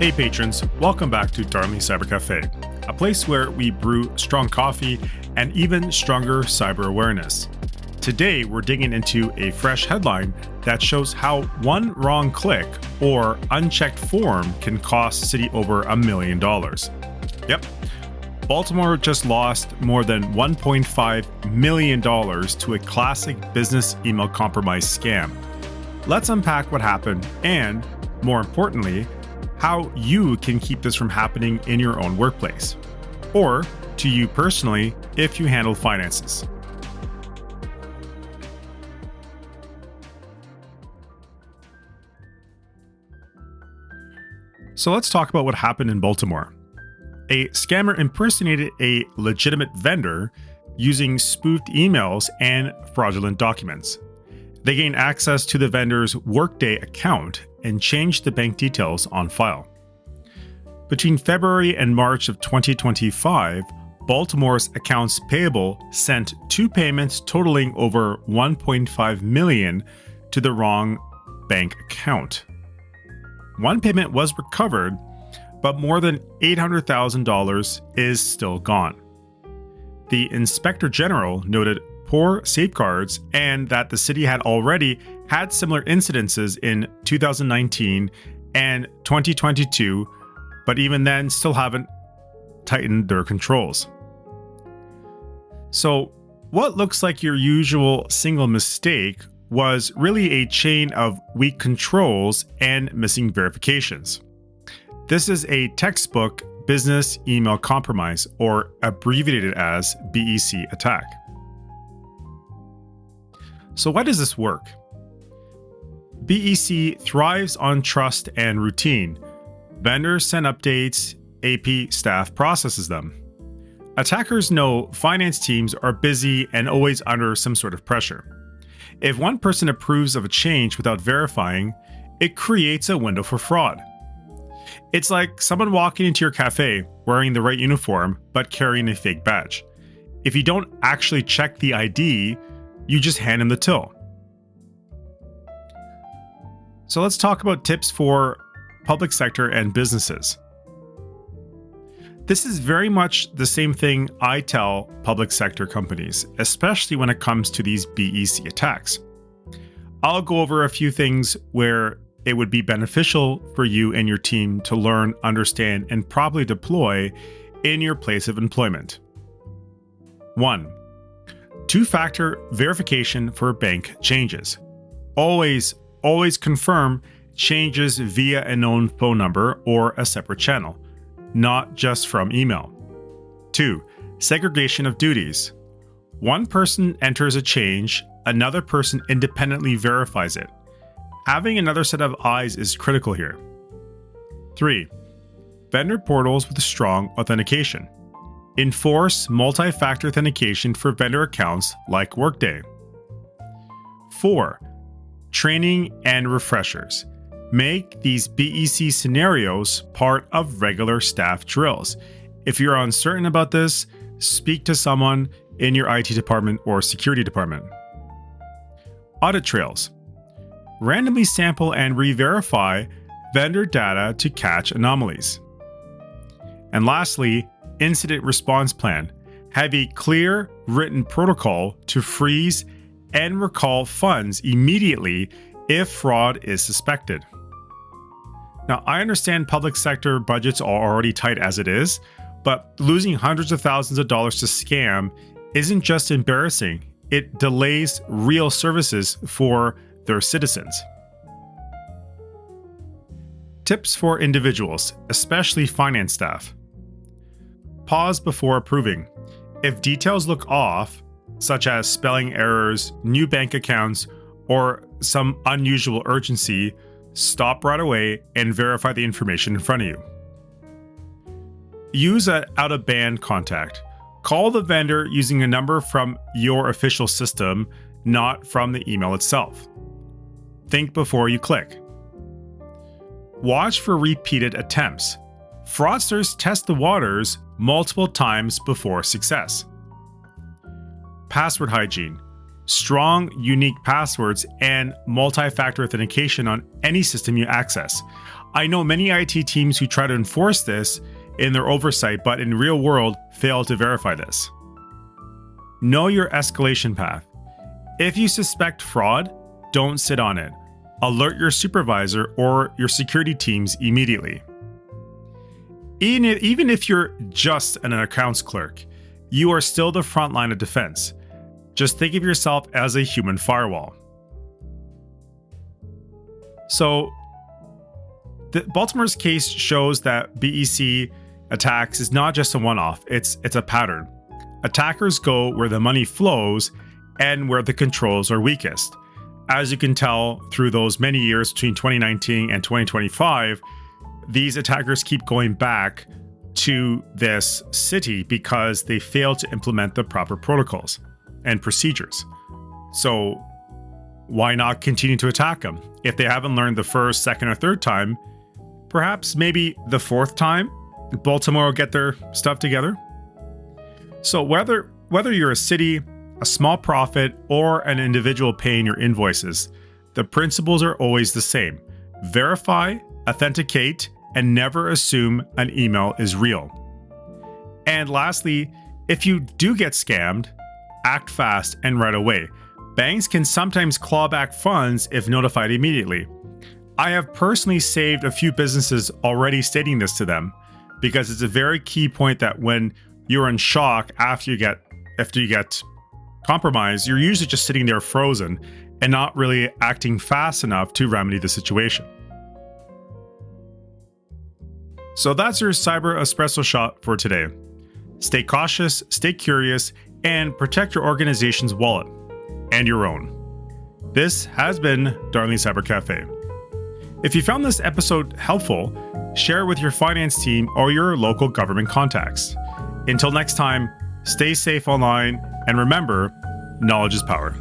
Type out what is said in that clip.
Hey patrons, welcome back to Darnley Cyber Café, a place where we brew strong coffee and even stronger cyber awareness. Today, we're digging into a fresh headline that shows how one wrong click or unchecked form can cost the city over $1 million. Yep, Baltimore just lost more than $1.5 million to a classic business email compromise scam. Let's unpack what happened and, more importantly, how you can keep this from happening in your own workplace, or to you personally if you handle finances. So let's talk about what happened in Baltimore. A scammer impersonated a legitimate vendor using spoofed emails and fraudulent documents. They gained access to the vendor's Workday account and changed the bank details on file. Between February and March of 2025, Baltimore's accounts payable sent two payments totaling over $1.5 million to the wrong bank account. One payment was recovered, but more than $800,000 is still gone. The Inspector General noted poor safeguards and that the city had already had similar incidences in 2019 and 2022, but even then still haven't tightened their controls. So, what looks like your usual single mistake was really a chain of weak controls and missing verifications. This is a textbook business email compromise, or abbreviated as BEC Attack. So why does this work? BEC thrives on trust and routine. Vendors send updates, AP staff processes them. Attackers know finance teams are busy and always under some sort of pressure. If one person approves of a change without verifying, it creates a window for fraud. It's like someone walking into your cafe wearing the right uniform but carrying a fake badge. If you don't actually check the ID, you just hand them the till. So let's talk about tips for public sector and businesses. This is very much the same thing I tell public sector companies, especially when it comes to these BEC attacks. I'll go over a few things where it would be beneficial for you and your team to learn, understand, and properly deploy in your place of employment. 1. Two-factor verification for bank changes. Always confirm changes via a known phone number or a separate channel, not just from email. 2. Segregation of duties. One person enters a change, another person independently verifies it. Having another set of eyes is critical here. 3. Vendor portals with strong authentication. Enforce multi-factor authentication for vendor accounts like Workday. 4. Training and refreshers. Make these BEC scenarios part of regular staff drills. If you're uncertain about this, speak to someone in your IT department or security department. Audit trails. Randomly sample and re-verify vendor data to catch anomalies. And lastly, incident response plan. Have a clear written protocol to freeze and recall funds immediately if fraud is suspected. Now, I understand public sector budgets are already tight as it is, but losing hundreds of thousands of dollars to scam isn't just embarrassing, it delays real services for their citizens. Tips for individuals, especially finance staff. Pause before approving. If details look off, such as spelling errors, new bank accounts, or some unusual urgency, stop right away and verify the information in front of you. Use an out-of-band contact. Call the vendor using a number from your official system, not from the email itself. Think before you click. Watch for repeated attempts. Fraudsters test the waters multiple times before success. Password hygiene. Strong, unique passwords and multi-factor authentication on any system you access. I know many IT teams who try to enforce this in their oversight, but in real world fail to verify this. Know your escalation path. If you suspect fraud, don't sit on it. Alert your supervisor or your security teams immediately. Even if you're just an accounts clerk, you are still the front line of defense. Just think of yourself as a human firewall. So, Baltimore's case shows that BEC attacks is not just a one-off, it's a pattern. Attackers go where the money flows and where the controls are weakest. As you can tell through those many years between 2019 and 2025, these attackers keep going back to this city because they fail to implement the proper protocols and procedures. So why not continue to attack them? If they haven't learned the first, second, or third time, perhaps maybe the fourth time, Baltimore will get their stuff together. So whether you're a city, a small profit, or an individual paying your invoices, the principles are always the same. Verify, authenticate, and never assume an email is real. And lastly, if you do get scammed, act fast and right away. Banks can sometimes claw back funds if notified immediately. I have personally saved a few businesses already stating this to them, because it's a very key point that when you're in shock after you get compromised, you're usually just sitting there frozen and not really acting fast enough to remedy the situation. So that's your Cyber Espresso Shot for today. Stay cautious, stay curious, and protect your organization's wallet and your own. This has been Darnley Cyber Café. If you found this episode helpful, share it with your finance team or your local government contacts. Until next time, stay safe online, and remember, knowledge is power.